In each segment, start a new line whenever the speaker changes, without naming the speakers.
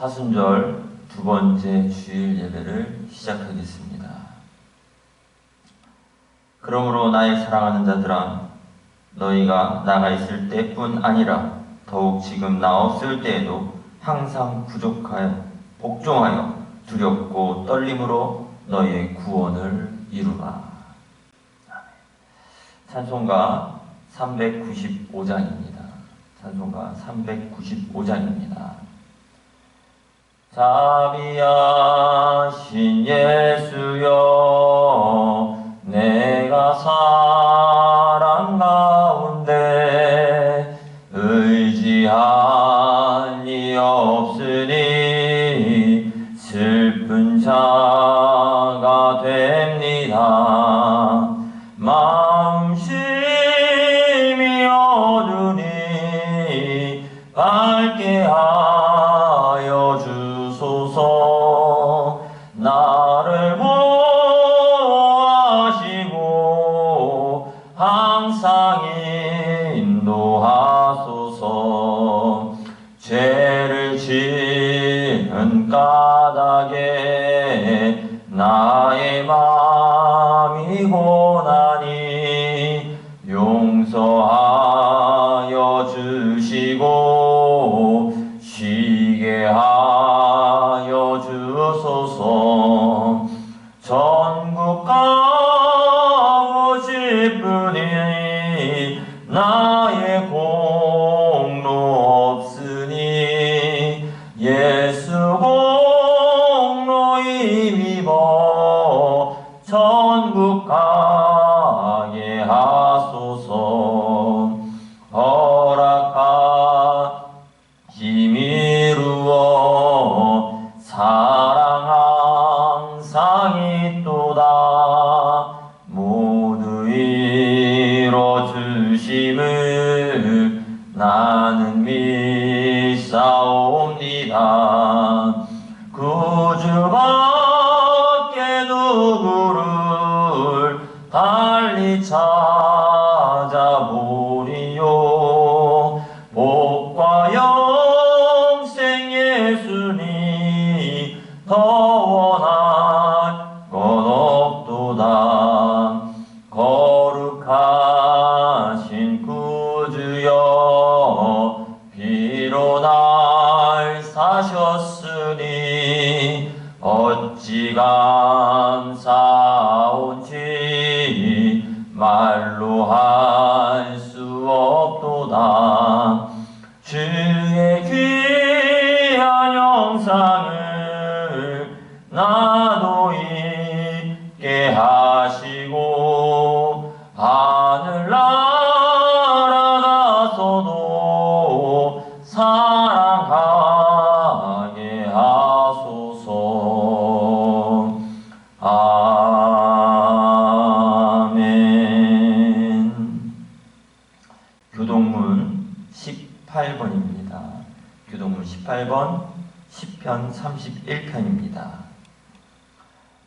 사순절 두 번째 주일 예배를 시작하겠습니다. 그러므로 나의 사랑하는 자들아, 너희가 나가 있을 때뿐 아니라 더욱 지금 나 없을 때에도 항상 복종하여 두렵고 떨림으로 너희의 구원을 이루라. 찬송가 395장입니다. 찬송가 395장입니다. 자비하신 예수여, 내가 사랑 가운데 의지할 리 없으니 슬픈 자가 됩니다. 마음 심히 어두니 밝게 하여 주소서. 나를 보호하시고 항상 인도하소서. 죄를 지은 까닭에 나의 마음이 고나니 용서하여 주시고 쉬게 하여 주소서. 천국 가고 싶으니 나의 공로 없으니 예수 공로 힘입어 천국 가게 하소서. 허락하심 이루어 사랑 항상 있도다. 모두 이뤄주심을 나는 믿사옵니다. 구주밖에 누구를 달리 찾아보리요. 복과 영생 예수니 더 원할 것 없도다. 거룩하신 구주여, 피로 날 사셨으니 어찌 감사온지 말로 할 수 없도다. 주의 귀한 영상을 나도 있게 하시고 하늘나라 가서도 사랑하게 하소서. 아멘. 교동문 18번입니다. 교동문 18번 시편 31편입니다.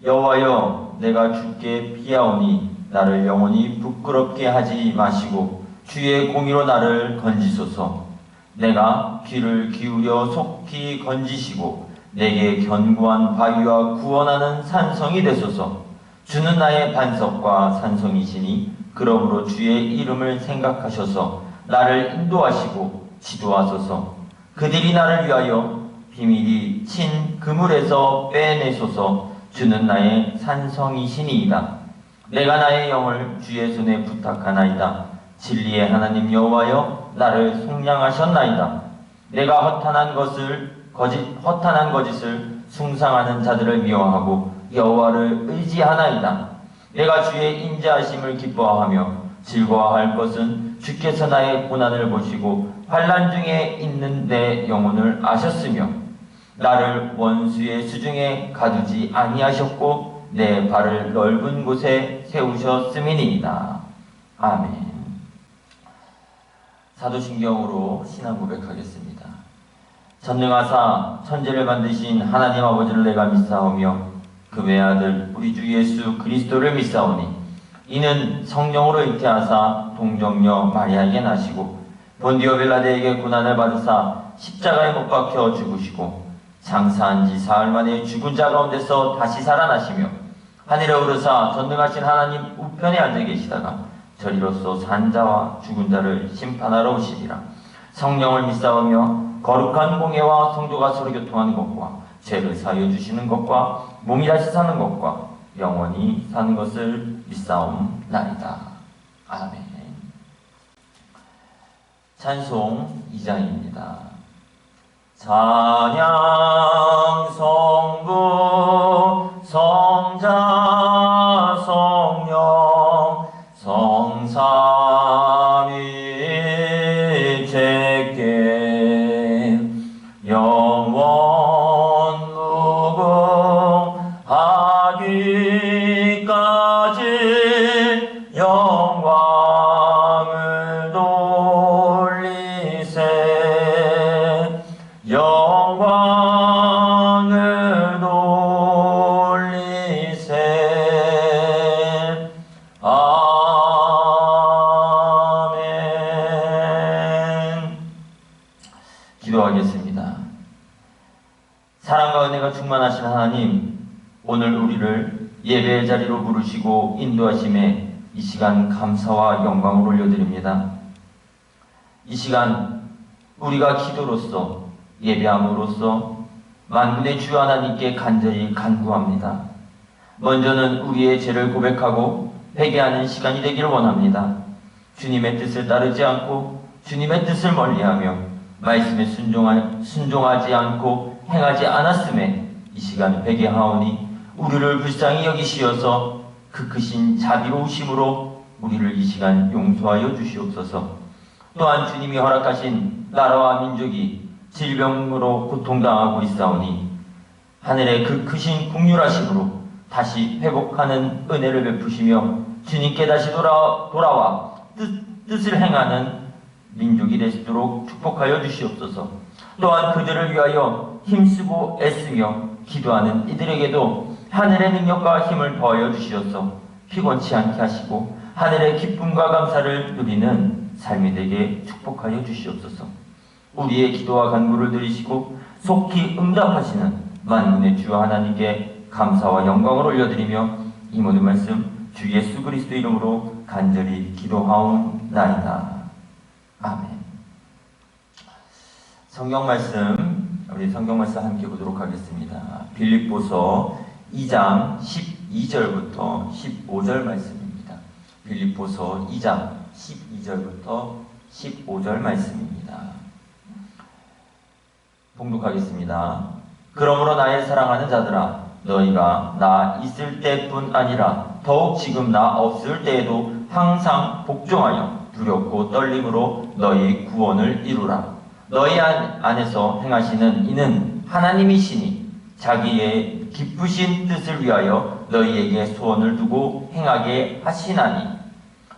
여호와여, 내가 주께 피하오니 나를 영원히 부끄럽게 하지 마시고 주의 공의로 나를 건지소서. 내가 귀를 기울여 속히 건지시고 내게 견고한 바위와 구원하는 산성이 되소서. 주는 나의 반석과 산성이시니 그러므로 주의 이름을 생각하셔서 나를 인도하시고 지도하소서. 그들이 나를 위하여 비밀히 친 그물에서 빼내소서. 주는 나의 산성이시니이다. 내가 나의 영을 주의 손에 부탁하나이다. 진리의 하나님 여호와여, 나를 속량하셨나이다. 내가 허탄한 거짓을 숭상하는 자들을 미워하고 여호와를 의지하나이다. 내가 주의 인자하심을 기뻐하며 즐거워할 것은 주께서 나의 고난을 보시고 환난 중에 있는 내 영혼을 아셨으며 나를 원수의 수중에 가두지 아니하셨고 내 발을 넓은 곳에 세우셨음이니이다. 아멘. 사도신경으로 신앙 고백하겠습니다. 전능하사 천지를 만드신 하나님 아버지를 내가 믿사오며 그 외아들 우리 주 예수 그리스도를 믿사오니 이는 성령으로 잉태하사 동정녀 마리아에게 나시고 본디오 빌라데에게 고난을 받으사 십자가에 못 박혀 죽으시고 장사한 지 사흘 만에 죽은 자 가운데서 다시 살아나시며 하늘에 오르사 전능하신 하나님 우편에 앉아 계시다가 저리로서 산 자와 죽은 자를 심판하러 오시리라. 성령을 믿사오며 거룩한 공예와 성도가 서로 교통하는 것과 죄를 사하여 주시는 것과 몸이 다시 사는 것과 영원히 사는 것을 믿사옵나이다. 아멘. 찬송 2장입니다. 찬양 성부 성자 성령 성삼위체계 영원 무궁하기까지 영광을 돌리세 영광을 돌리세 아멘. 기도하겠습니다. 사랑과 은혜가 충만하신 하나님, 오늘 우리를 예배의 자리로 부르시고 인도하심에 이 시간 감사와 영광을 올려드립니다. 이 시간 우리가 기도로서 예배함으로써 만군의 주 하나님께 간절히 간구합니다. 먼저는 우리의 죄를 고백하고 회개하는 시간이 되기를 원합니다. 주님의 뜻을 따르지 않고 주님의 뜻을 멀리하며 말씀에 순종하지 않고 행하지 않았음에 이 시간 회개하오니 우리를 불쌍히 여기시어서 그 크신 자비로우심으로 우리를 이 시간 용서하여 주시옵소서. 또한 주님이 허락하신 나라와 민족이 질병으로 고통당하고 있사오니 하늘의 그 크신 긍휼하심으로 다시 회복하는 은혜를 베푸시며 주님께 다시 돌아와 뜻을 행하는 민족이 되시도록 축복하여 주시옵소서. 또한 그들을 위하여 힘쓰고 애쓰며 기도하는 이들에게도 하늘의 능력과 힘을 더하여 주시어서 피곤치 않게 하시고 하늘의 기쁨과 감사를 누리는 삶이 되게 축복하여 주시옵소서. 우리의 기도와 간구를 들으시고 속히 응답하시는 만군의 주 하나님께 감사와 영광을 올려드리며 이 모든 말씀 주 예수 그리스도 이름으로 간절히 기도하옵나이다. 아멘. 성경 말씀, 우리 성경 말씀 함께 보도록 하겠습니다. 빌립보서 2장 12절부터 15절 말씀입니다. 빌립보서 2장 12절부터 15절 말씀입니다. 봉독하겠습니다. 그러므로 나의 사랑하는 자들아, 너희가 나 있을 때뿐 아니라 더욱 지금 나 없을 때에도 항상 복종하여 두렵고 떨림으로 너희 구원을 이루라. 너희 안에서 행하시는 이는 하나님이시니 자기의 기쁘신 뜻을 위하여 너희에게 소원을 두고 행하게 하시나니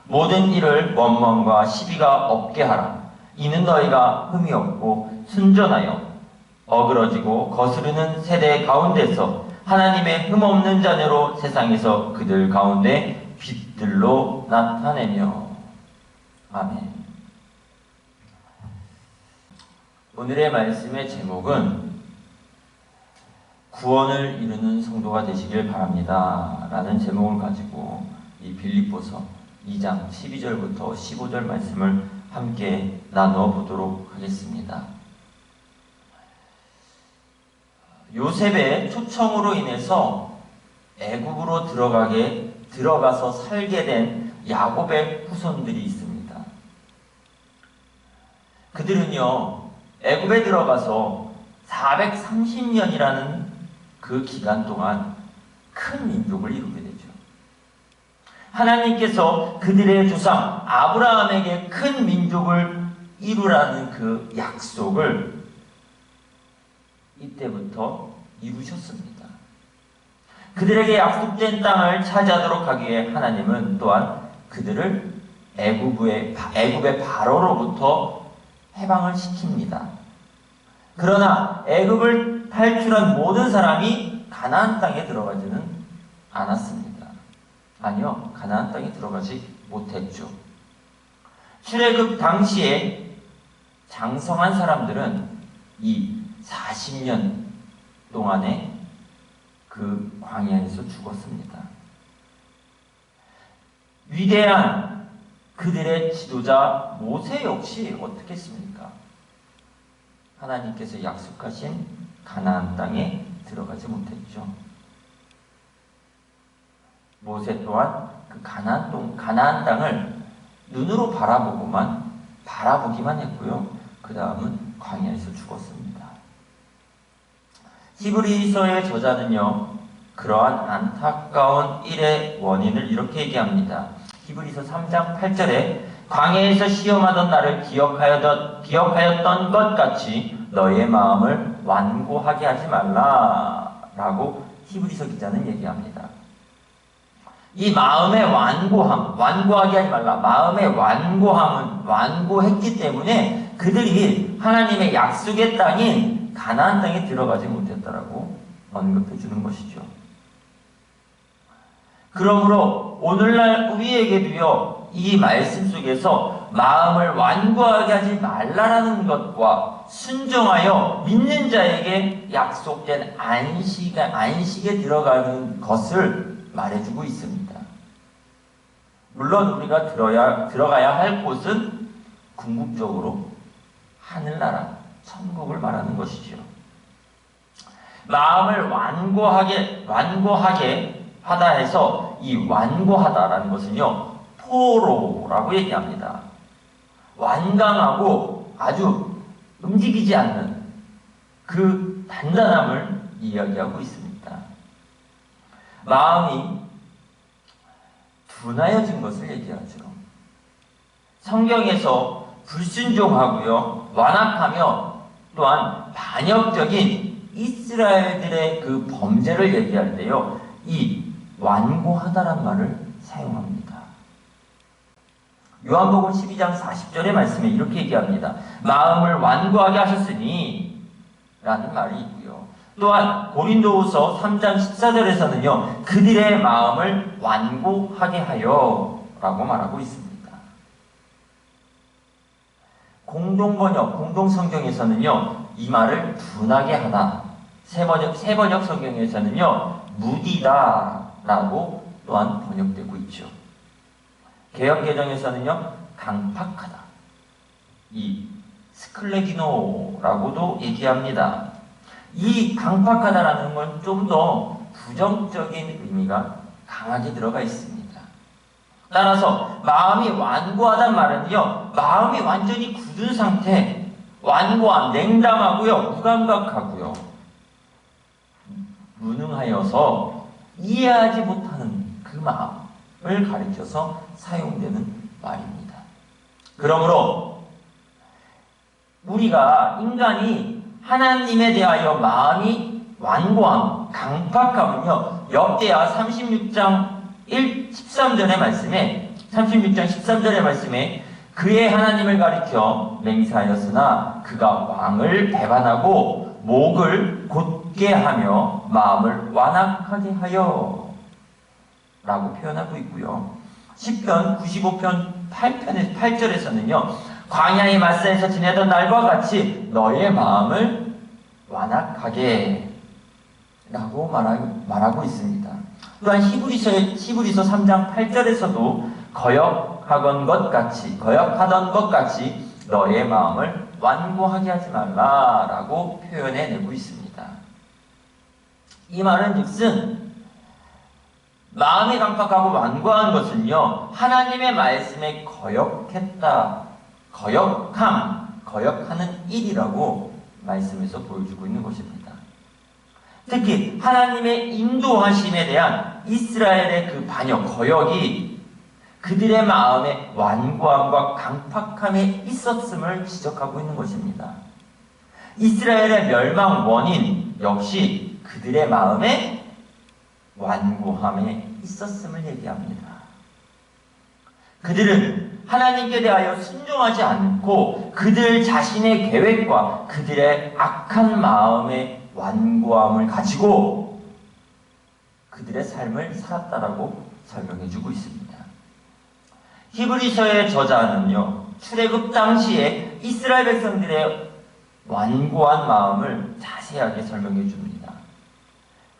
모든 일을 원망과 시비가 없게 하라. 이는 너희가 흠이 없고 순전하여 어그러지고 거스르는 세대 가운데서 하나님의 흠없는 자녀로 세상에서 그들 가운데 빛들로 나타내며. 아멘. 오늘의 말씀의 제목은 구원을 이루는 성도가 되시길 바랍니다 라는 제목을 가지고 이 빌립보서 2장 12절부터 15절 말씀을 함께 나누어 보도록 하겠습니다. 요셉의 초청으로 인해서 애굽으로 들어가서 살게 된 야곱의 후손들이 있습니다. 그들은요, 애굽에 들어가서 430년이라는 그 기간 동안 큰 민족을 이루게 되죠. 하나님께서 그들의 조상 아브라함에게 큰 민족을 이루라는 그 약속을 이때부터 이루셨습니다. 그들에게 약속된 땅을 차지하도록 하기 위해 하나님은 또한 그들을 애굽의 바로로부터 해방을 시킵니다. 그러나 애굽을 탈출한 모든 사람이 가나안 땅에 들어가지는 않았습니다. 아니요, 가나안 땅에 들어가지 못했죠. 출애굽 당시에 장성한 사람들은 이 40년 동안에 그 광야에서 죽었습니다. 위대한 그들의 지도자 모세 역시 어떻게 했습니까? 하나님께서 약속하신 가나안 땅에 들어가지 못했죠. 모세 또한 그 가나안 땅을 눈으로 바라보기만 했고요. 그 다음은 광야에서 죽었습니다. 히브리서의 저자는요, 그러한 안타까운 일의 원인을 이렇게 얘기합니다. 히브리서 3장 8절에 광야에서 시험하던 나를 기억하였던 것 같이 너의 마음을 완고하게 하지 말라라고 히브리서 기자는 얘기합니다. 이 마음의 완고하게 하지 말라. 마음의 완고함은 완고했기 때문에 그들이 하나님의 약속의 땅인 가나안 땅에 들어가지 못했다라고 언급해 주는 것이죠. 그러므로 오늘날 우리에게도요, 이 말씀 속에서 마음을 완고하게 하지 말라라는 것과 순종하여 믿는 자에게 약속된 안식에 들어가는 것을 말해주고 있습니다. 물론 우리가 들어가야 할 곳은 궁극적으로 하늘나라, 천국을 말하는 것이죠. 마음을 완고하게 하다 해서 이 완고하다라는 것은요, 포로라고 얘기합니다. 완강하고 아주 움직이지 않는 그 단단함을 이야기하고 있습니다. 마음이 둔하여진 것을 얘기하죠. 성경에서 불순종하고요, 완악하며 또한 반역적인 이스라엘들의 그 범죄를 얘기할 때요, 이 완고하다란 말을 사용합니다. 요한복음 12장 40절의 말씀에 이렇게 얘기합니다. 마음을 완고하게 하셨으니 라는 말이 있고요. 또한 고린도후서 3장 14절에서는요, 그들의 마음을 완고하게 하여 라고 말하고 있습니다. 공동번역, 공동성경에서는요, 이 말을 둔하게 하다, 세번역 성경에서는요, 무디다 라고 또한 번역되고 있죠. 개역개정에서는요, 강팍하다, 이 스클레기노라고도 얘기합니다. 이 강팍하다라는 건 좀 더 부정적인 의미가 강하게 들어가 있습니다. 따라서 마음이 완고하단 말은요, 마음이 완전히 굳은 상태, 완고함, 냉담하고요, 무감각하고요, 무능하여서 이해하지 못하는 그 마음을 가리켜서 사용되는 말입니다. 그러므로 우리가 인간이 하나님에 대하여 마음이 완고함, 강팍함은요, 역대하 36장 13절의 말씀에 36장 13절의 말씀에 그의 하나님을 가리켜 맹세하였으나 그가 왕을 배반하고 목을 곧게 하며 마음을 완악하게 하여 라고 표현하고 있고요. 시편 95편 8절에서는요, 광야의 마사에서 지내던 날과 같이 너의 마음을 완악하게 라고 말하고 있습니다. 또한 히브리서 3장 8절에서도 거역하던 것 같이 너의 마음을 완고하게 하지 말라라고 표현해내고 있습니다. 이 말은 즉슨 마음이 강팍하고 완고한 것은요, 하나님의 말씀에 거역하는 일이라고 말씀에서 보여주고 있는 것입니다. 특히 하나님의 인도하심에 대한 이스라엘의 그 반역, 거역이 그들의 마음의 완고함과 강팍함에 있었음을 지적하고 있는 것입니다. 이스라엘의 멸망 원인 역시 그들의 마음의 완고함에 있었음을 얘기합니다. 그들은 하나님께 대하여 순종하지 않고 그들 자신의 계획과 그들의 악한 마음의 완고함을 가지고 그들의 삶을 살았다라고 설명해주고 있습니다. 히브리서의 저자는요, 출애굽 당시에 이스라엘 백성들의 완고한 마음을 자세하게 설명해 줍니다.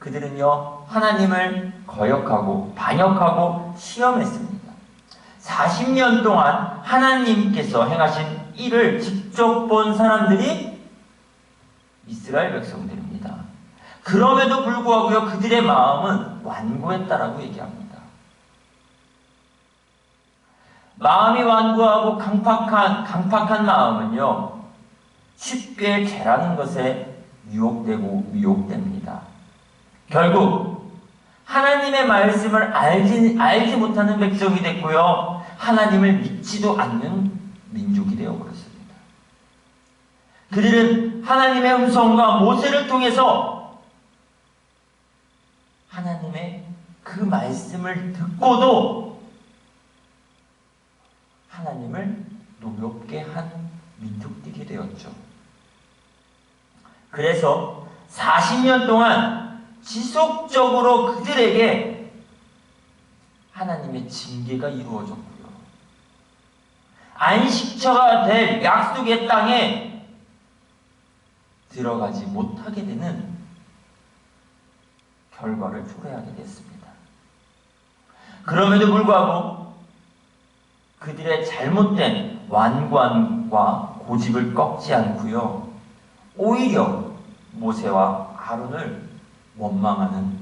그들은요, 하나님을 거역하고 반역하고 시험했습니다. 40년 동안 하나님께서 행하신 일을 직접 본 사람들이 이스라엘 백성들입니다. 그럼에도 불구하고요, 그들의 마음은 완고했다라고 얘기합니다. 마음이 완고하고 강팍한 마음은요, 쉽게 죄라는 것에 유혹되고 미혹됩니다. 결국 하나님의 말씀을 알지 못하는 백성이 됐고요, 하나님을 믿지도 않는 민족이 되어버렸습니다. 그들은 하나님의 음성과 모세를 통해서 하나님의 그 말씀을 듣고도 하나님을 노엽게 한 민족들이 되었죠. 그래서 40년 동안 지속적으로 그들에게 하나님의 징계가 이루어졌고요, 안식처가 될 약속의 땅에 들어가지 못하게 되는 결과를 초래하게 됐습니다. 그럼에도 불구하고 그들의 잘못된 완고함과 고집을 꺾지 않고요, 오히려 모세와 아론을 원망하는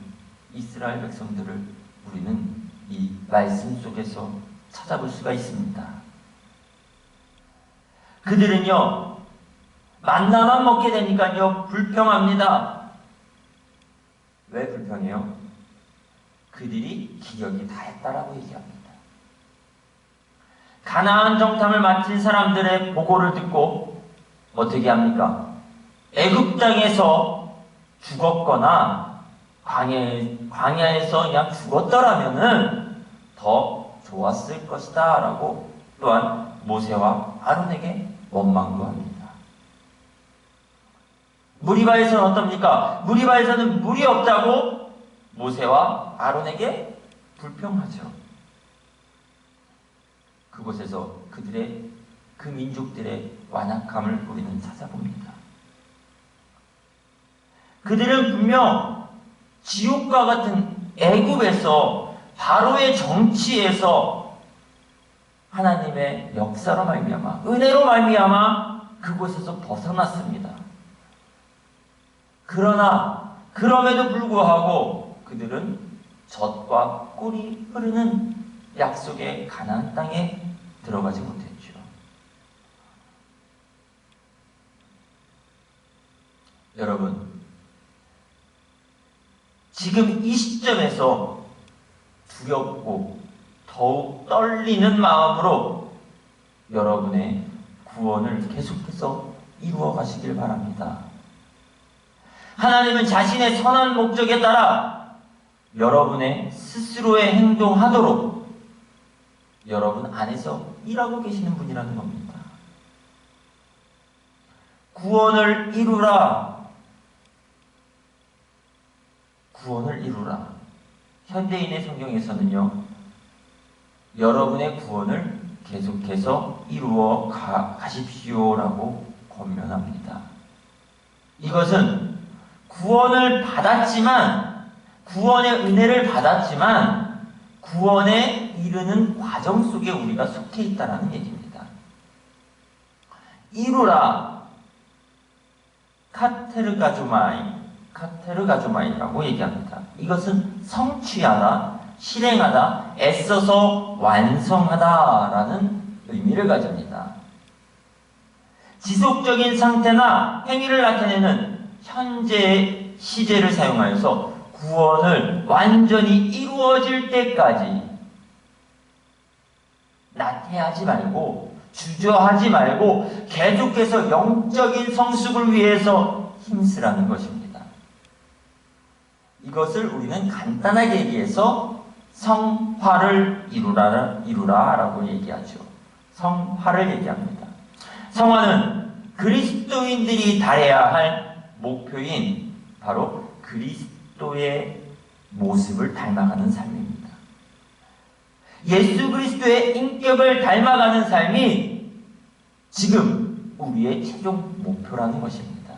이스라엘 백성들을 우리는 이 말씀 속에서 찾아볼 수가 있습니다. 그들은요, 만나만 먹게 되니까요, 불평합니다. 왜 불평해요? 그들이 기력이 다했다라고 얘기합니다. 가나안 정탐을 마친 사람들의 보고를 듣고 어떻게 합니까? 애굽 땅에서 죽었거나 광야에서 그냥 죽었더라면은 더 좋았을 것이다 라고 또한 모세와 아론에게 원망도 합니다. 무리바에서는 어떻습니까? 무리바에서는 물이 없다고 모세와 아론에게 불평하죠. 그곳에서 그 민족들의 완악함을 우리는 찾아봅니다. 그들은 분명 지옥과 같은 애굽에서, 바로의 정치에서 하나님의 역사로 말미암아, 은혜로 말미암아 그곳에서 벗어났습니다. 그러나 그럼에도 불구하고 그들은 젖과 꿀이 흐르는 약속의 가나안 땅에 들어가지 못했죠. 여러분, 지금 이 시점에서 두렵고 더욱 떨리는 마음으로 여러분의 구원을 계속해서 이루어 가시길 바랍니다. 하나님은 자신의 선한 목적에 따라 여러분의 스스로의 행동하도록 여러분 안에서 일하고 계시는 분이라는 겁니다. 구원을 이루라. 구원을 이루라. 현대인의 성경에서는요, 여러분의 구원을 계속해서 이루어 가십시오라고 권면합니다. 이것은 구원을 받았지만, 구원의 은혜를 받았지만 구원에 이르는 과정 속에 우리가 속해 있다는 얘기입니다. 이루라. 카테르가조마이라고 얘기합니다. 이것은 성취하다, 실행하다, 애써서 완성하다라는 의미를 가집니다. 지속적인 상태나 행위를 나타내는 현재의 시제를 사용하여서 구원을 완전히 이루어질 때까지 나태하지 말고, 주저하지 말고 계속해서 영적인 성숙을 위해서 힘쓰라는 것입니다. 이것을 우리는 간단하게 얘기해서 성화를 이루라라고 얘기하죠. 성화를 얘기합니다. 성화는 그리스도인들이 달해야 할 목표인 바로 그리스도의 모습을 닮아가는 삶입니다. 예수 그리스도의 인격을 닮아가는 삶이 지금 우리의 최종 목표라는 것입니다.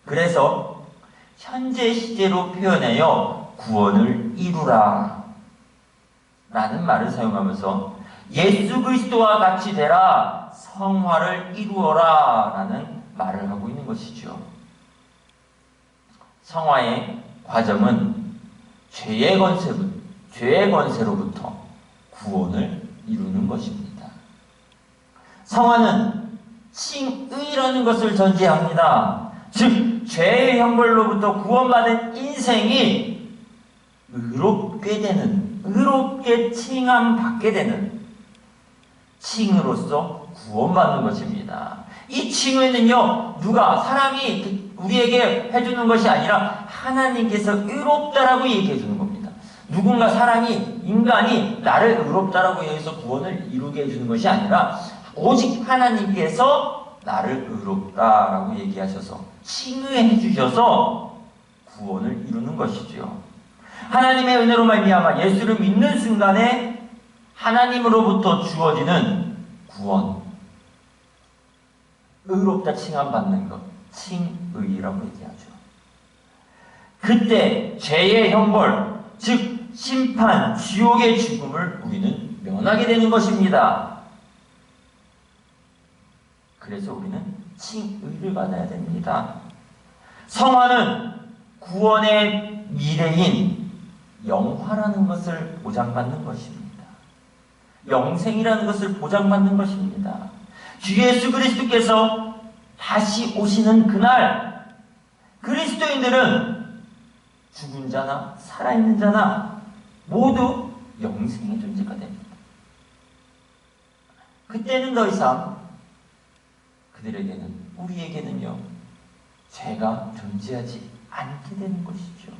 그래서 현재 시제로 표현하여 구원을 이루라 라는 말을 사용하면서 예수 그리스도와 같이 되라, 성화를 이루어라 라는 말을 하고 있는 것이죠. 성화의 과정은 죄의 권세로부터 구원을 이루는 것입니다. 성화는 칭의라는 것을 전제합니다. 즉 죄의 형벌로부터 구원받은 인생이 의롭게 칭함받게 되는 칭의로서 구원받는 것입니다. 이 칭의는요, 사람이 우리에게 해주는 것이 아니라 하나님께서 의롭다라고 얘기해 주는 겁니다. 누군가 인간이 나를 의롭다라고 해서 구원을 이루게 해주는 것이 아니라 오직 하나님께서 나를 의롭다라고 얘기하셔서 칭의해 주셔서 구원을 이루는 것이죠. 하나님의 은혜로 말미암아 예수를 믿는 순간에 하나님으로부터 주어지는 구원, 의롭다 칭함받는 것, 칭의라고 얘기하죠. 그때 죄의 형벌, 즉 심판, 지옥의 죽음을 우리는 면하게 되는 것입니다. 그래서 우리는 칭의를 받아야 됩니다. 성화는 구원의 미래인 영화라는 것을 보장받는 것입니다. 영생이라는 것을 보장받는 것입니다. 주 예수 그리스도께서 다시 오시는 그날 그리스도인들은 죽은 자나 살아있는 자나 모두 영생의 존재가 됩니다. 그때는 더 이상 우리에게는요, 죄가 존재하지 않게 되는 것이죠.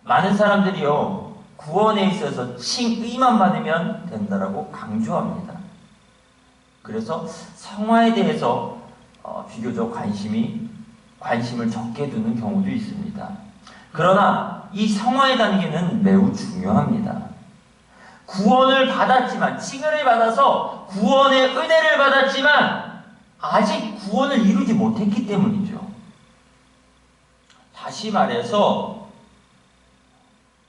많은 사람들이요, 구원에 있어서 칭의만 받으면 된다라고 강조합니다. 그래서 성화에 대해서 비교적 관심을 적게 두는 경우도 있습니다. 그러나 이 성화의 단계는 매우 중요합니다. 구원을 받았지만, 칭의를 받아서 구원의 은혜를 받았지만 아직 구원을 이루지 못했기 때문이죠. 다시 말해서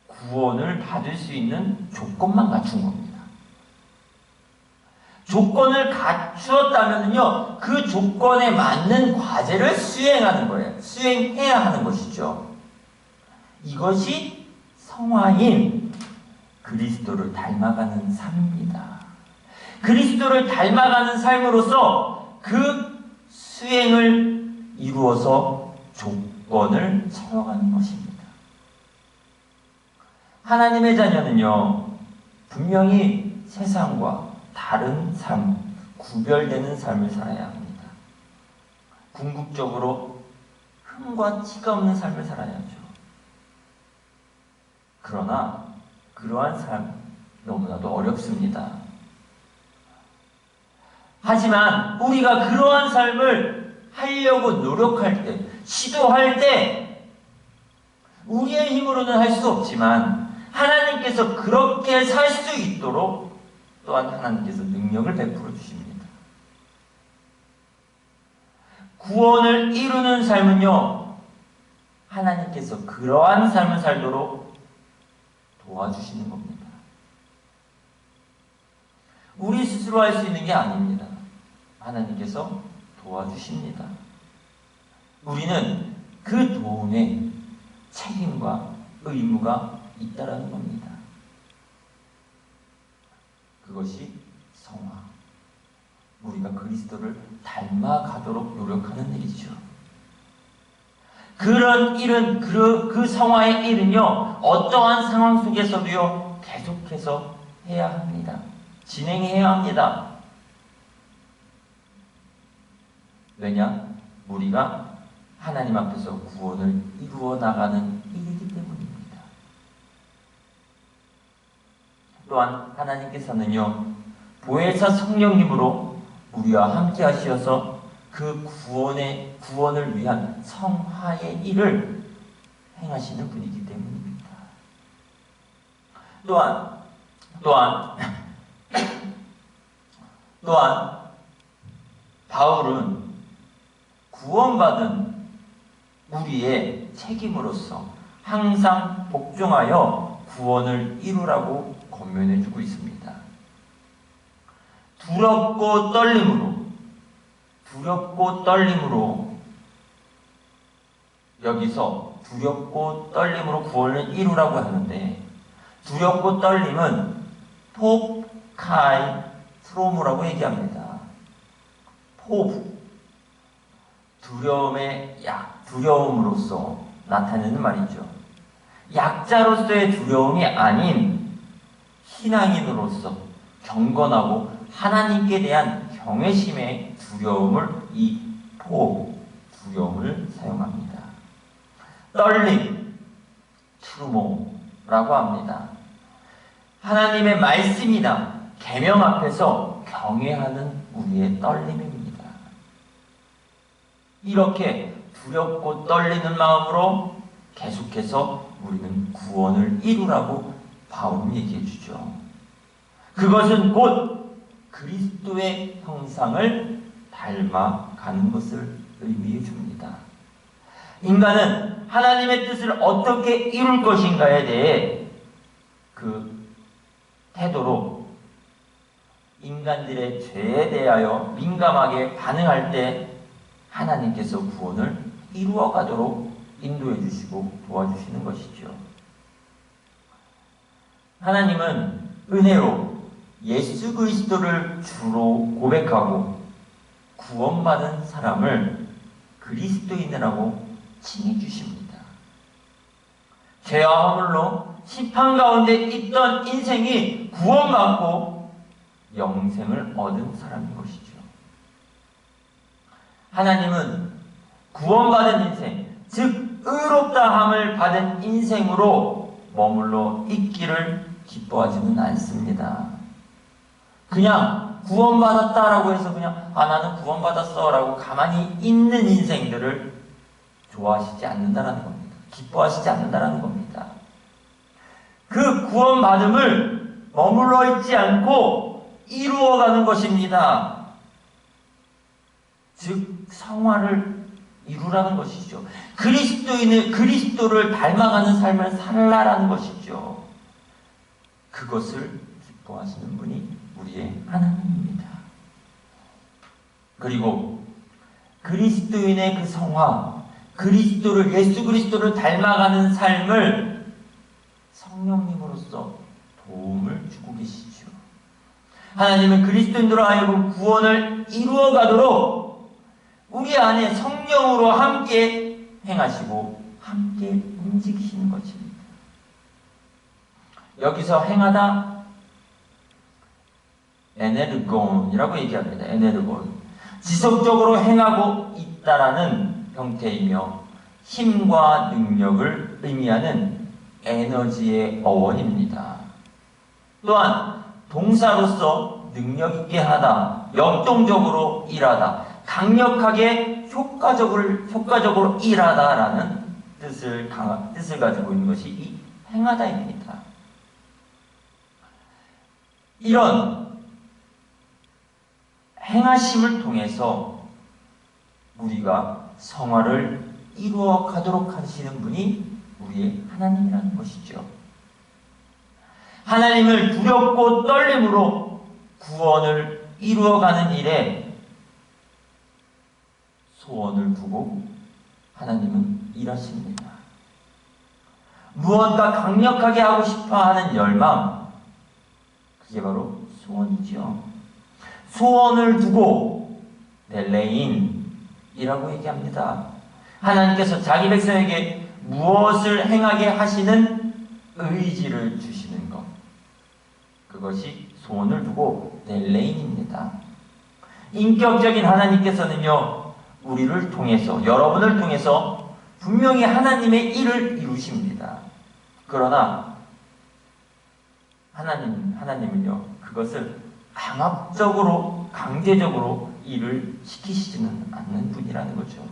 구원을 받을 수 있는 조건만 갖춘 겁니다. 조건을 갖추었다면요, 그 조건에 맞는 과제를 수행하는 거예요. 수행해야 하는 것이죠. 이것이 성화인 그리스도를 닮아가는 삶입니다. 그리스도를 닮아가는 삶으로서 그 수행을 이루어서 조건을 채워가는 것입니다. 하나님의 자녀는요, 분명히 세상과 다른 삶, 구별되는 삶을 살아야 합니다. 궁극적으로 흠과 티가 없는 삶을 살아야죠. 그러나 그러한 삶 너무나도 어렵습니다. 하지만 우리가 그러한 삶을 하려고 노력할 때, 시도할 때 우리의 힘으로는 할 수 없지만 하나님께서 그렇게 살 수 있도록 또한 하나님께서 능력을 베풀어 주십니다. 구원을 이루는 삶은요, 하나님께서 그러한 삶을 살도록 도와주시는 겁니다. 우리 스스로 할 수 있는 게 아닙니다. 하나님께서 도와주십니다. 우리는 그 도움에 책임과 의무가 있다라는 겁니다. 그것이 성화. 우리가 그리스도를 닮아가도록 노력하는 일이죠. 그런 일은, 그 성화의 일은요, 어떠한 상황 속에서도요, 계속해서 해야 합니다. 진행해야 합니다. 왜냐? 우리가 하나님 앞에서 구원을 이루어 나가는 일이기 때문입니다. 또한 하나님께서는요, 보혜사 성령님으로 우리와 함께 하시어서 그 구원을 위한 성화의 일을 행하시는 분이기 때문입니다. 또한 바울은 구원받은 우리의 책임으로서 항상 복종하여 구원을 이루라고 권면해주고 있습니다. 두렵고 떨림으로 여기서 두렵고 떨림으로 구원을 이루라고 하는데, 두렵고 떨림은 톱, 카이, 트로무라고 얘기합니다. 톱, 두려움의 약, 두려움으로써 나타내는 말이죠. 약자로서의 두려움이 아닌 신앙인으로서 경건하고 하나님께 대한 경외심의 두려움을, 이 두려움을 사용합니다. 떨림, 트루모라고 합니다. 하나님의 말씀이나 계명 앞에서 경외하는 우리의 떨림입니다. 이렇게 두렵고 떨리는 마음으로 계속해서 우리는 구원을 이루라고 바울은 얘기해 주죠. 그것은 곧 그리스도의 형상을 닮아가는 것을 의미해 줍니다. 인간은 하나님의 뜻을 어떻게 이룰 것인가에 대해 그 태도로 인간들의 죄에 대하여 민감하게 반응할 때 하나님께서 구원을 이루어 가도록 인도해 주시고 도와주시는 것이죠. 하나님은 은혜로 예수 그리스도를 주로 고백하고 구원받은 사람을 그리스도인이라고 칭해 주십니다. 죄와 허물로 심판 가운데 있던 인생이 구원받고 영생을 얻은 사람인 것이죠. 하나님은 구원받은 인생, 즉 의롭다함을 받은 인생으로 머물러 있기를 기뻐하지는 않습니다. 그냥 구원받았다라고 해서 그냥 나는 구원받았어 라고 가만히 있는 인생들을 좋아하시지 않는다라는 겁니다. 기뻐하시지 않는다라는 겁니다. 그 구원받음을 머물러 있지 않고 이루어가는 것입니다. 즉 성화를 이루라는 것이죠. 그리스도를 닮아가는 삶을 살라라는 것이죠. 그것을 기뻐하시는 분이 우리의 하나님입니다. 그리고 그리스도인의 그 성화, 예수 그리스도를 닮아가는 삶을 성령님으로서 도움을 주고 계시죠. 하나님은 그리스도인으로 하여금 구원을 이루어 가도록 우리 안에 성령으로 함께 행하시고 함께 움직이시는 것입니다. 여기서 행하다 에네르곤이라고 얘기합니다. 에네르곤. 지속적으로 행하고 있다라는 형태이며 힘과 능력을 의미하는 에너지의 어원입니다. 또한 동사로서 능력 있게 하다, 역동적으로 일하다, 강력하게 효과적으로 일하다라는 뜻을 가지고 있는 것이 이 행하다입니다. 이런 행하심을 통해서 우리가 성화를 이루어 가도록 하시는 분이 우리의 하나님이라는 것이죠. 하나님을 두렵고 떨림으로 구원을 이루어가는 일에 소원을 두고 하나님은 일하십니다. 무언가 강력하게 하고 싶어하는 열망, 그게 바로 소원이죠. 소원을 두고 델레인이라고 얘기합니다. 하나님께서 자기 백성에게 무엇을 행하게 하시는 의지를 주시는 것, 그것이 소원을 두고 델레인입니다. 인격적인 하나님께서는요, 우리를 통해서, 여러분을 통해서 분명히 하나님의 일을 이루십니다. 그러나 하나님은요, 그것을 강압적으로, 강제적으로 일을 시키시지는 않는 분이라는 거죠.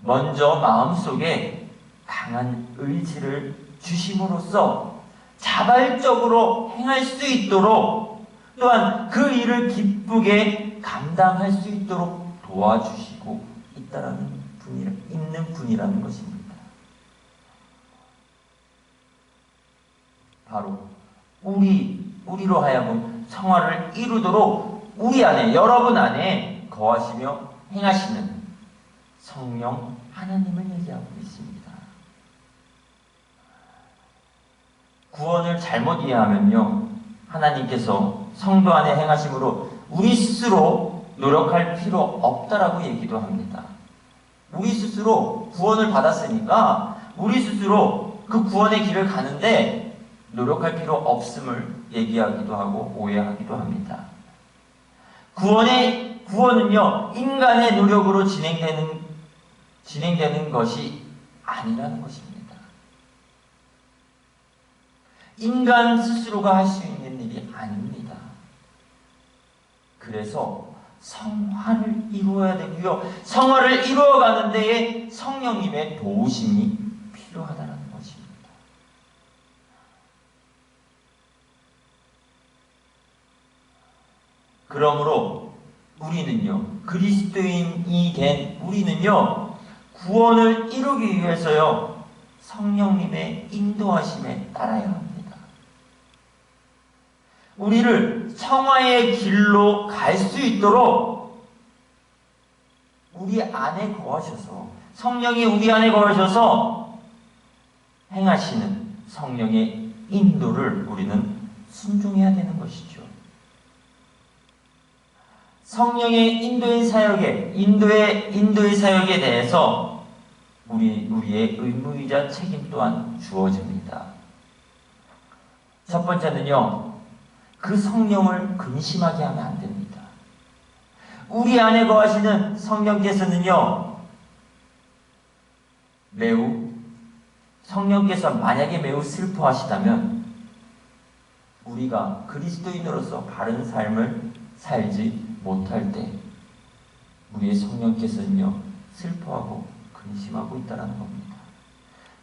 먼저 마음속에 강한 의지를 주심으로써 자발적으로 행할 수 있도록, 또한 그 일을 기쁘게 감당할 수 있도록 도와주시고 있다라는 있는 분이라는 것입니다. 바로 우리로 하여금 성화를 이루도록 우리 안에, 여러분 안에 거하시며 행하시는 성령 하나님을 얘기하고 있습니다. 구원을 잘못 이해하면요, 하나님께서 성도 안에 행하심으로 우리 스스로 노력할 필요 없다라고 얘기도 합니다. 우리 스스로 구원을 받았으니까 우리 스스로 그 구원의 길을 가는데 노력할 필요 없음을 얘기하기도 하고 오해하기도 합니다. 구원은요, 인간의 노력으로 진행되는 것이 아니라는 것입니다. 인간 스스로가 할 수 있는 일이 아닙니다. 그래서 성화를 이루어야 되고요, 성화를 이루어가는 데에 성령님의 도우심이 필요하다는 것입니다. 그러므로 우리는요, 그리스도인이 된 우리는요, 구원을 이루기 위해서요, 성령님의 인도하심에 따라야 합니다. 우리를 성화의 길로 갈 수 있도록 우리 안에 거하셔서, 성령이 우리 안에 거하셔서 행하시는 성령의 인도를 우리는 순종해야 되는 것이죠. 성령의 인도의 사역에 대해서 우리의 의무이자 책임 또한 주어집니다. 첫 번째는요, 그 성령을 근심하게 하면 안 됩니다. 우리 안에 거하시는 성령께서는요, 성령께서 만약에 매우 슬퍼하시다면 우리가 그리스도인으로서 바른 삶을 살지 못할 때 우리의 성령께서는요, 슬퍼하고 근심하고 있다는 겁니다.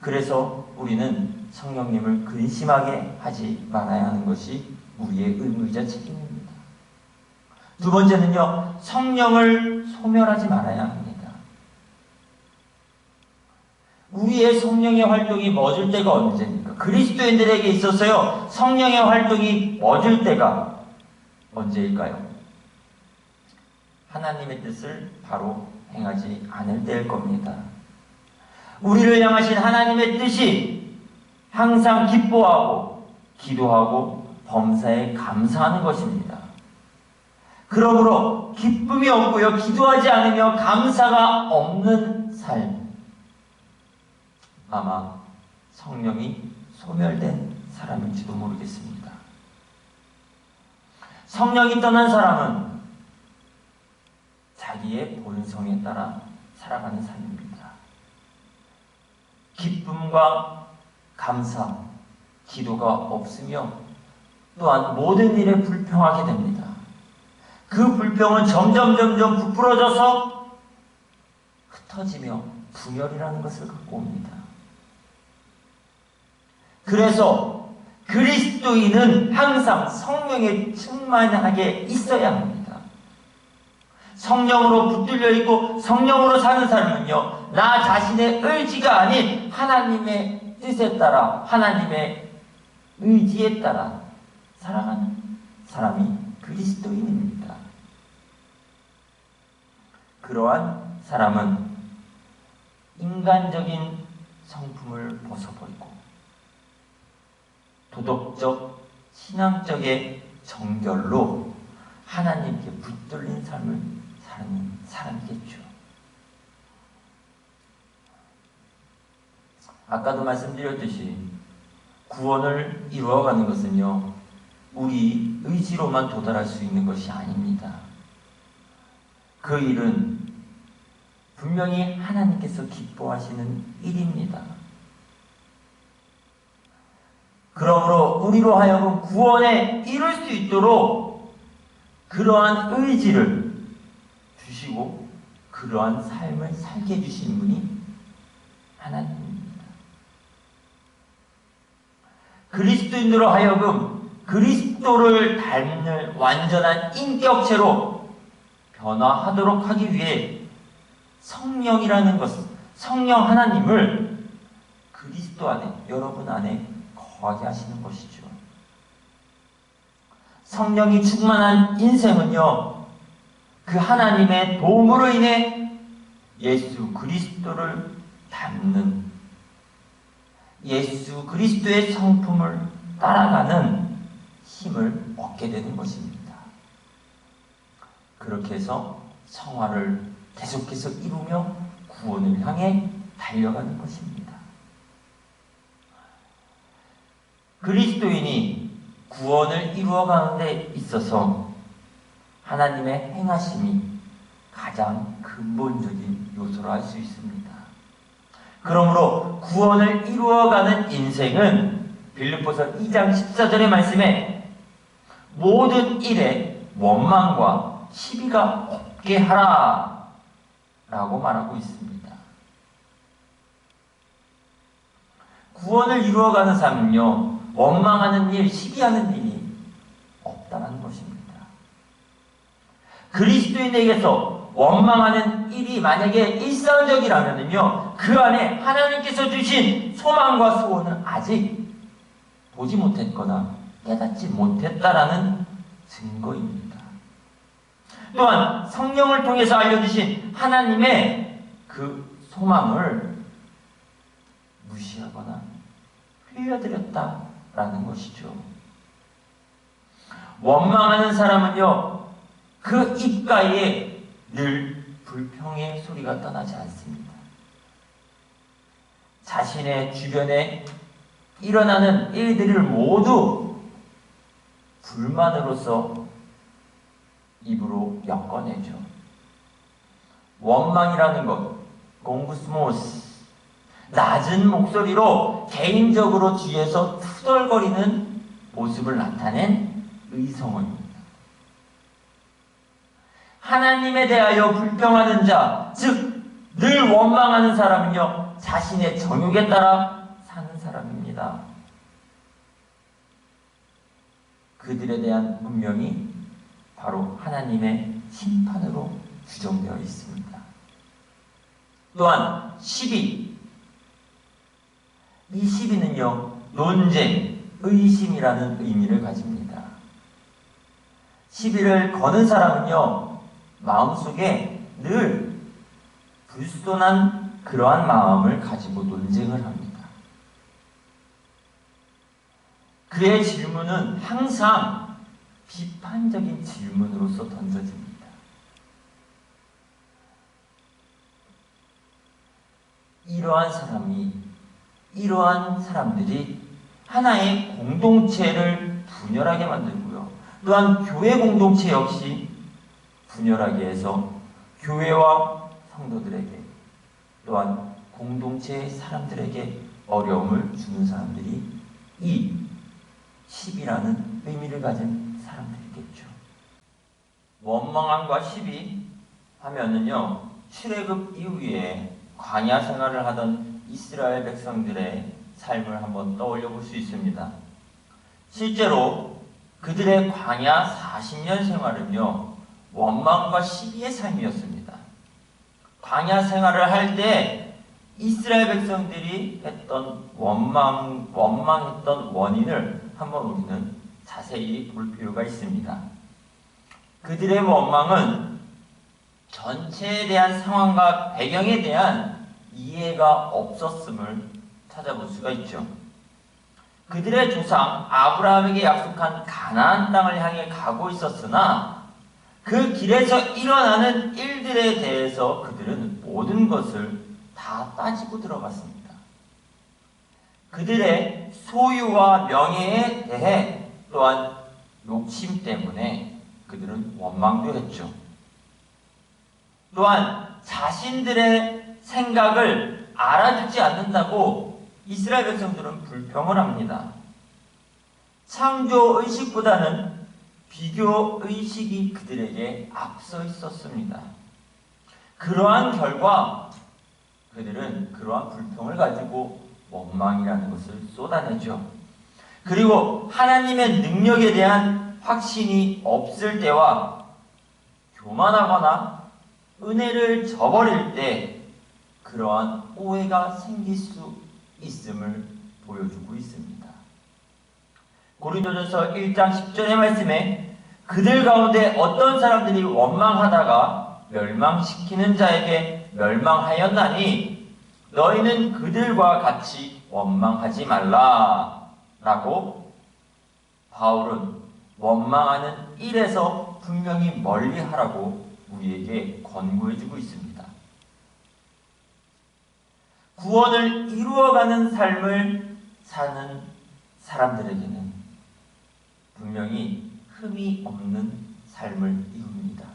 그래서 우리는 성령님을 근심하게 하지 말아야 하는 것이 우리의 의무이자 책임입니다. 두 번째는요, 성령을 소멸하지 말아야 합니다. 우리의 성령의 활동이 멎을 때가 언제입니까? 그리스도인들에게 있어서요, 성령의 활동이 멎을 때가 언제일까요? 하나님의 뜻을 바로 행하지 않을 때일 겁니다. 우리를 향하신 하나님의 뜻이 항상 기뻐하고 기도하고 범사에 감사하는 것입니다. 그러므로 기쁨이 없고요, 기도하지 않으며 감사가 없는 삶, 아마 성령이 소멸된 사람일지도 모르겠습니다. 성령이 떠난 사람은 자기의 본성에 따라 살아가는 삶입니다. 기쁨과 감사, 기도가 없으며 또한 모든 일에 불평하게 됩니다. 그 불평은 점점 부풀어져서 흩어지며 분열이라는 것을 갖고 옵니다. 그래서 그리스도인은 항상 성령에 충만하게 있어야 합니다. 성령으로 붙들려 있고 성령으로 사는 삶은요, 나 자신의 의지가 아닌 하나님의 뜻에 따라, 하나님의 의지에 따라 살아가는 사람이 그리스도인입니다. 그러한 사람은 인간적인 성품을 벗어버리고 도덕적, 신앙적의 정결로 하나님께 붙들린 삶을 사는 사람이겠죠. 아까도 말씀드렸듯이 구원을 이루어가는 것은요, 우리 의지로만 도달할 수 있는 것이 아닙니다. 그 일은 분명히 하나님께서 기뻐하시는 일입니다. 그러므로 우리로 하여금 구원에 이룰 수 있도록 그러한 의지를 주시고 그러한 삶을 살게 해주신 분이 하나님입니다. 그리스도인으로 하여금 그리스도를 닮는 완전한 인격체로 변화하도록 하기 위해 성령이라는 것은 성령 하나님을 그리스도 안에, 여러분 안에 거하게 하시는 것이죠. 성령이 충만한 인생은요, 그 하나님의 도움으로 인해 예수 그리스도를 닮는, 예수 그리스도의 성품을 따라가는 힘을 얻게 되는 것입니다. 그렇게 해서 성화를 계속해서 이루며 구원을 향해 달려가는 것입니다. 그리스도인이 구원을 이루어가는 데 있어서 하나님의 행하심이 가장 근본적인 요소로 할 수 있습니다. 그러므로 구원을 이루어가는 인생은 빌립보서 2장 14절의 말씀에 모든 일에 원망과 시비가 없게 하라 라고 말하고 있습니다. 구원을 이루어가는 삶은요, 원망하는 일, 시기하는 일이 없다는 것입니다. 그리스도인에게서 원망하는 일이 만약에 일상적이라면요, 그 안에 하나님께서 주신 소망과 소원을 아직 보지 못했거나 깨닫지 못했다라는 증거입니다. 또한 성령을 통해서 알려주신 하나님의 그 소망을 무시하거나 흘려드렸다라는 것이죠. 원망하는 사람은요, 그 입가에 늘 불평의 소리가 떠나지 않습니다. 자신의 주변에 일어나는 일들을 모두 불만으로서 입으로 엮어내죠. 원망이라는 것, 공구스모스, 낮은 목소리로 개인적으로 뒤에서 투덜거리는 모습을 나타낸 의성어입니다. 하나님에 대하여 불평하는 자, 즉 늘 원망하는 사람은요, 자신의 정욕에 따라 사는 사람입니다. 그들에 대한 운명이 바로 하나님의 심판으로 규정되어 있습니다. 또한 시비, 이 시비는요, 논쟁, 의심이라는 의미를 가집니다. 시비를 거는 사람은요, 마음속에 늘 불손한 그러한 마음을 가지고 논쟁을 합니다. 그의 질문은 항상 비판적인 질문으로서 던져집니다. 이러한 사람들이 하나의 공동체를 분열하게 만들고요. 또한 교회 공동체 역시 분열하게 해서 교회와 성도들에게, 또한 공동체의 사람들에게 어려움을 주는 사람들이 이 시비라는 의미를 가진 사람들이겠죠. 원망함과 시비 하면은요, 출애굽 이후에 광야 생활을 하던 이스라엘 백성들의 삶을 한번 떠올려 볼 수 있습니다. 실제로 그들의 광야 40년 생활은요, 원망과 시비의 삶이었습니다. 광야 생활을 할 때 이스라엘 백성들이 했던 원망했던 원인을 한번 우리는 자세히 볼 필요가 있습니다. 그들의 원망은 전체에 대한 상황과 배경에 대한 이해가 없었음을 찾아볼 수가 있죠. 그들의 조상 아브라함에게 약속한 가나안 땅을 향해 가고 있었으나 그 길에서 일어나는 일들에 대해서 그들은 모든 것을 다 따지고 들어갔습니다. 그들의 소유와 명예에 대해 또한 욕심 때문에 그들은 원망도 했죠. 또한 자신들의 생각을 알아주지 않는다고 이스라엘 백성들은 불평을 합니다. 창조의식보다는 비교의식이 그들에게 앞서 있었습니다. 그러한 결과 그들은 그러한 불평을 가지고 원망이라는 것을 쏟아내죠. 그리고 하나님의 능력에 대한 확신이 없을 때와 교만하거나 은혜를 저버릴 때 그러한 오해가 생길 수 있음을 보여주고 있습니다. 고린도전서 1장 10절의 말씀에 그들 가운데 어떤 사람들이 원망하다가 멸망시키는 자에게 멸망하였나니 너희는 그들과 같이 원망하지 말라 라고 바울은 원망하는 일에서 분명히 멀리하라고 우리에게 권고해주고 있습니다. 구원을 이루어가는 삶을 사는 사람들에게는 분명히 흠이 없는 삶을 이룹니다.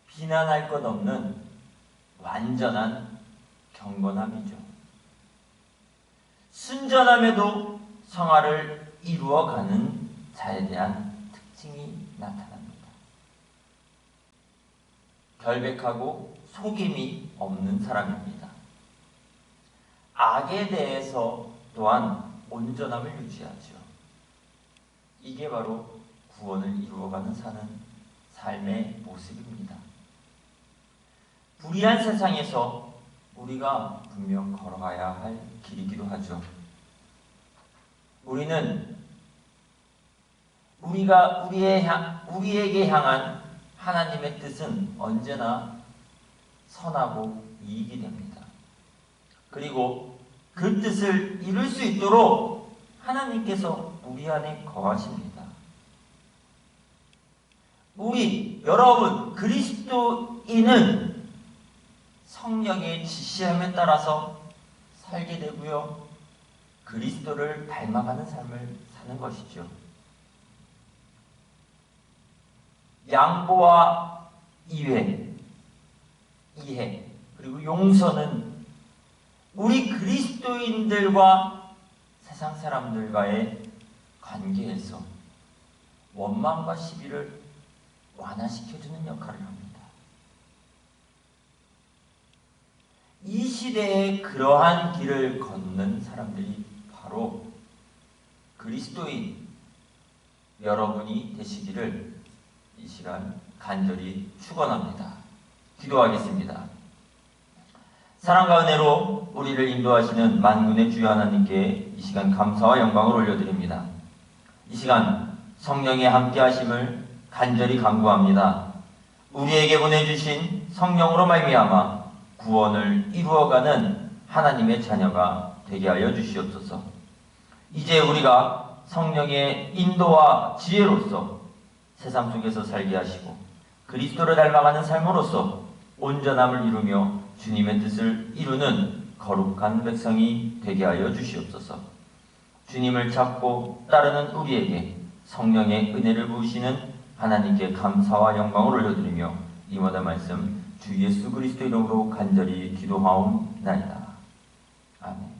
비난할 것 없는 완전한 경건함이죠. 순전함에도 성화를 이루어가는 자에 대한 특징이 나타납니다. 결백하고 속임이 없는 사람입니다. 악에 대해서 또한 온전함을 유지하죠. 이게 바로 구원을 이루어가는 사는 삶의 모습입니다. 불의한 세상에서 우리가 분명 걸어가야 할 길이기도 하죠. 우리는 우리가 우리에게 향한 하나님의 뜻은 언제나 선하고 이익이 됩니다. 그리고 그 뜻을 이룰 수 있도록 하나님께서 우리 안에 거하십니다. 여러분, 그리스도인은 성령의 지시함에 따라서 살게 되고요. 그리스도를 닮아가는 삶을 사는 것이죠. 양보와 이해, 그리고 용서는 우리 그리스도인들과 세상 사람들과의 관계에서 원망과 시비를 완화시켜주는 역할을 합니다. 이 시대에 그러한 길을 걷는 사람들이 바로 그리스도인 여러분이 되시기를 이 시간 간절히 축원합니다. 기도하겠습니다. 사랑과 은혜로 우리를 인도하시는 만군의 주여 하나님께 이 시간 감사와 영광을 올려드립니다. 이 시간 성령의 함께하심을 간절히 간구합니다. 우리에게 보내주신 성령으로 말미암아 구원을 이루어가는 하나님의 자녀가 되게 하여 주시옵소서. 이제 우리가 성령의 인도와 지혜로서 세상 속에서 살게 하시고 그리스도를 닮아가는 삶으로서 온전함을 이루며 주님의 뜻을 이루는 거룩한 백성이 되게 하여 주시옵소서. 주님을 찾고 따르는 우리에게 성령의 은혜를 부으시는 하나님께 감사와 영광을 올려드리며 이 모든 말씀 주 예수 그리스도 이름으로 간절히 기도하옵나이다. 아멘.